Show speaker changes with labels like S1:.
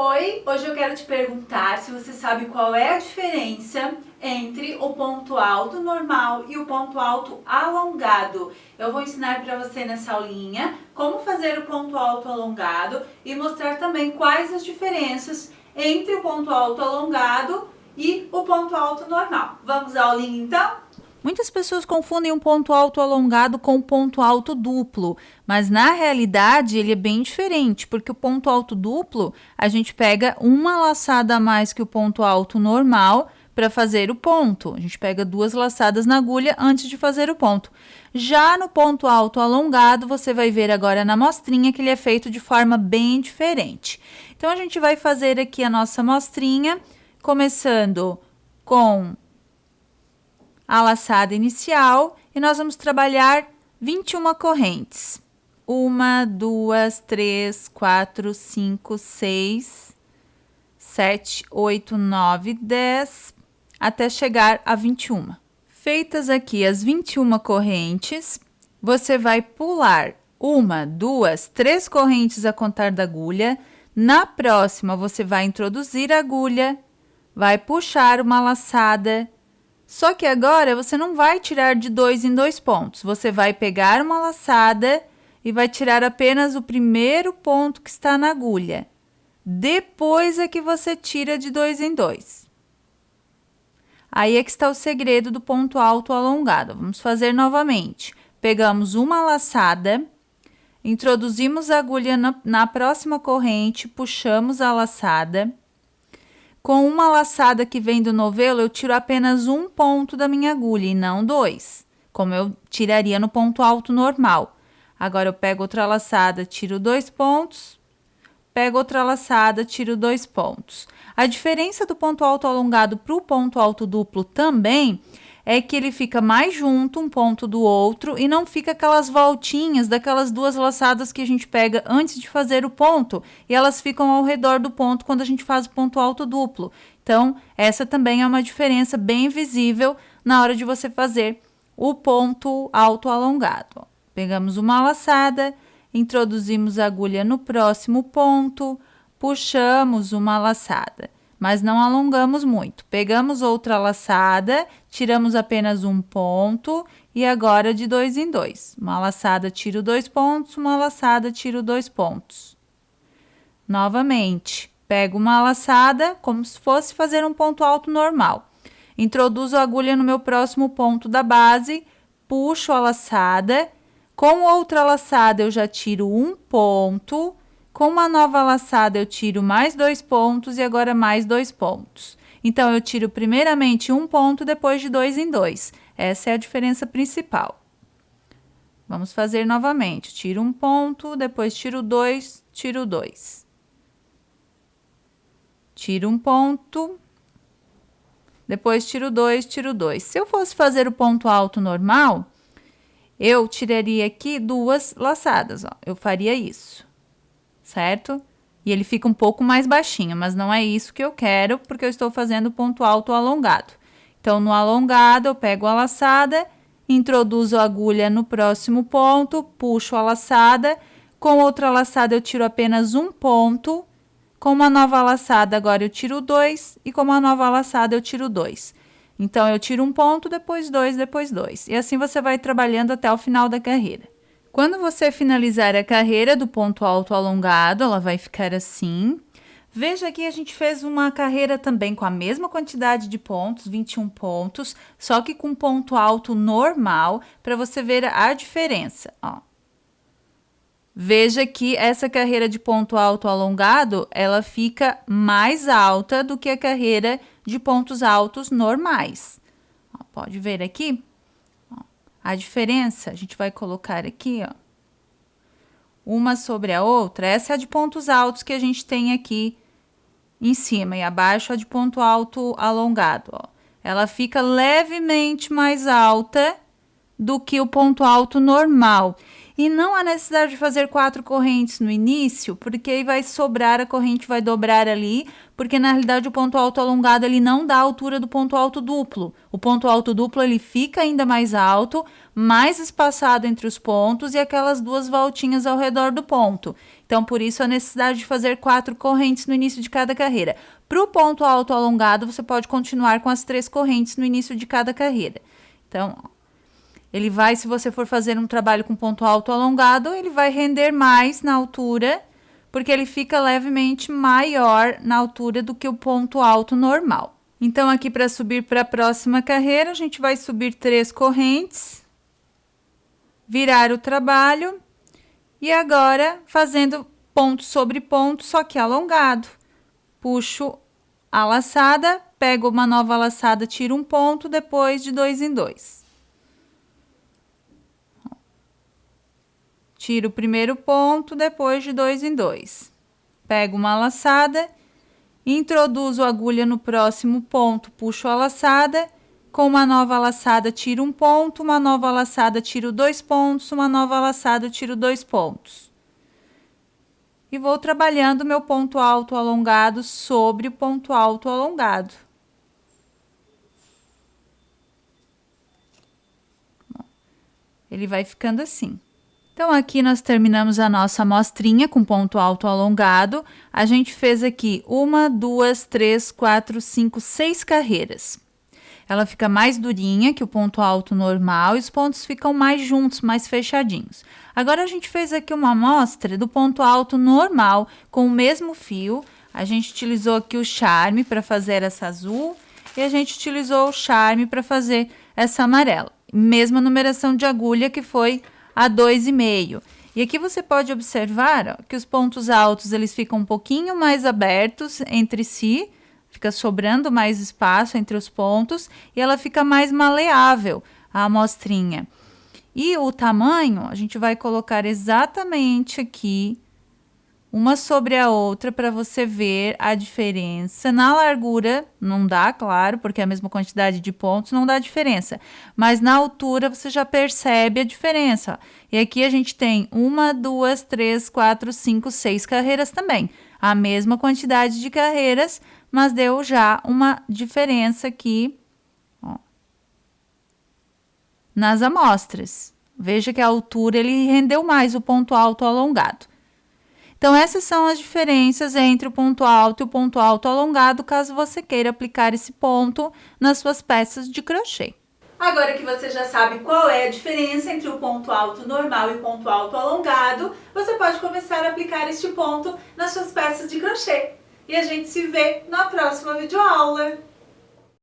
S1: Oi, hoje eu quero te perguntar se você sabe qual é a diferença entre o ponto alto normal e o ponto alto alongado. Eu vou ensinar para você nessa aulinha como fazer o ponto alto alongado e mostrar também quais as diferenças entre o ponto alto alongado e o ponto alto normal. Vamos à aulinha então?
S2: Muitas pessoas confundem um ponto alto alongado com um ponto alto duplo, mas na realidade ele é bem diferente, porque o ponto alto duplo a gente pega uma laçada a mais que o ponto alto normal para fazer o ponto. A gente pega 2 laçadas na agulha antes de fazer o ponto. Já no ponto alto alongado, você vai ver agora na mostrinha que ele é feito de forma bem diferente. Então a gente vai fazer aqui a nossa mostrinha, começando com a laçada inicial e nós vamos trabalhar 21 correntes. 1, 2, 3, 4, 5, 6, 7, 8, 9, 10, até chegar a 21. Feitas aqui as 21 correntes, você vai pular 1, 2, 3 correntes a contar da agulha. Na próxima, você vai introduzir a agulha, vai puxar uma laçada. Só que agora você não vai tirar de 2 em 2 pontos. Você vai pegar uma laçada e vai tirar apenas o primeiro ponto que está na agulha. Depois é que você tira de 2 em 2. Aí é que está o segredo do ponto alto alongado. Vamos fazer novamente. Pegamos uma laçada, introduzimos a agulha na próxima corrente, puxamos a laçada. Com uma laçada que vem do novelo, eu tiro apenas um ponto da minha agulha e não 2, como eu tiraria no ponto alto normal. Agora, eu pego outra laçada, tiro 2 pontos, pego outra laçada, tiro 2 pontos. A diferença do ponto alto alongado para o ponto alto duplo também é que ele fica mais junto um ponto do outro e não fica aquelas voltinhas daquelas 2 laçadas que a gente pega antes de fazer o ponto e elas ficam ao redor do ponto quando a gente faz o ponto alto duplo. Então, essa também é uma diferença bem visível na hora de você fazer o ponto alto alongado. Pegamos uma laçada, introduzimos a agulha no próximo ponto, puxamos uma laçada, mas não alongamos muito. Pegamos outra laçada, tiramos apenas um ponto e agora de 2 em 2. Uma laçada, tiro 2 pontos, uma laçada, tiro 2 pontos. Novamente, pego uma laçada como se fosse fazer um ponto alto normal. Introduzo a agulha no meu próximo ponto da base, puxo a laçada. Com outra laçada, eu já tiro um ponto. Com uma nova laçada, eu tiro mais 2 pontos e agora mais 2 pontos. Então, eu tiro primeiramente um ponto, depois de 2 em 2. Essa é a diferença principal. Vamos fazer novamente. Tiro um ponto, depois tiro 2, tiro 2. Tiro um ponto, depois tiro 2, tiro 2. Se eu fosse fazer o ponto alto normal, eu tiraria aqui 2 laçadas, ó. Eu faria isso. Certo? E ele fica um pouco mais baixinho, mas não é isso que eu quero, porque eu estou fazendo ponto alto alongado. Então, no alongado, eu pego a laçada, introduzo a agulha no próximo ponto, puxo a laçada, com outra laçada eu tiro apenas um ponto, com uma nova laçada agora eu tiro 2, e com uma nova laçada eu tiro 2. Então, eu tiro um ponto, depois 2, depois 2. E assim você vai trabalhando até o final da carreira. Quando você finalizar a carreira do ponto alto alongado, ela vai ficar assim. Veja que a gente fez uma carreira também com a mesma quantidade de pontos, 21 pontos, só que com ponto alto normal, para você ver a diferença, ó. Veja que essa carreira de ponto alto alongado, ela fica mais alta do que a carreira de pontos altos normais. Ó, pode ver aqui? A diferença, a gente vai colocar aqui, ó, uma sobre a outra. Essa é a de pontos altos que a gente tem aqui em cima e abaixo a de ponto alto alongado, ó. Ela fica levemente mais alta do que o ponto alto normal. E não há necessidade de fazer 4 correntes no início, porque aí vai sobrar, a corrente vai dobrar ali, porque na realidade o ponto alto alongado ele não dá a altura do ponto alto duplo. O ponto alto duplo ele fica ainda mais alto, mais espaçado entre os pontos e aquelas 2 voltinhas ao redor do ponto. Então, por isso a necessidade de fazer 4 correntes no início de cada carreira. Para o ponto alto alongado, você pode continuar com as 3 correntes no início de cada carreira. Então, ele vai, se você for fazer um trabalho com ponto alto alongado, ele vai render mais na altura, porque ele fica levemente maior na altura do que o ponto alto normal. Então, aqui para subir para a próxima carreira, a gente vai subir 3 correntes, virar o trabalho e agora fazendo ponto sobre ponto, só que alongado. Puxo a laçada, pego uma nova laçada, tiro um ponto, depois de 2 em 2. Tiro o primeiro ponto, depois de 2 em 2. Pego uma laçada, introduzo a agulha no próximo ponto, puxo a laçada, com uma nova laçada tiro um ponto, uma nova laçada tiro 2 pontos, uma nova laçada tiro 2 pontos. E vou trabalhando meu ponto alto alongado sobre o ponto alto alongado. Ele vai ficando assim. Então, aqui nós terminamos a nossa amostrinha com ponto alto alongado. A gente fez aqui 1, 2, 3, 4, 5, 6 carreiras. Ela fica mais durinha que o ponto alto normal e os pontos ficam mais juntos, mais fechadinhos. Agora, a gente fez aqui uma amostra do ponto alto normal com o mesmo fio. A gente utilizou aqui o charme para fazer essa azul e a gente utilizou o charme para fazer essa amarela. Mesma numeração de agulha que foi a 2,5. E aqui você pode observar, ó, que os pontos altos eles ficam um pouquinho mais abertos entre si, fica sobrando mais espaço entre os pontos e ela fica mais maleável, a amostrinha. E o tamanho, a gente vai colocar exatamente aqui, uma sobre a outra, para você ver a diferença. Na largura, não dá, claro, porque é a mesma quantidade de pontos, não dá diferença. Mas na altura, você já percebe a diferença. Ó. E aqui a gente tem 1, 2, 3, 4, 5, 6 carreiras também. A mesma quantidade de carreiras, mas deu já uma diferença aqui, ó, nas amostras. Veja que a altura, ele rendeu mais o ponto alto alongado. Então, essas são as diferenças entre o ponto alto e o ponto alto alongado, caso você queira aplicar esse ponto nas suas peças de crochê.
S1: Agora que você já sabe qual é a diferença entre o ponto alto normal e o ponto alto alongado, você pode começar a aplicar este ponto nas suas peças de crochê. E a gente se vê na próxima videoaula.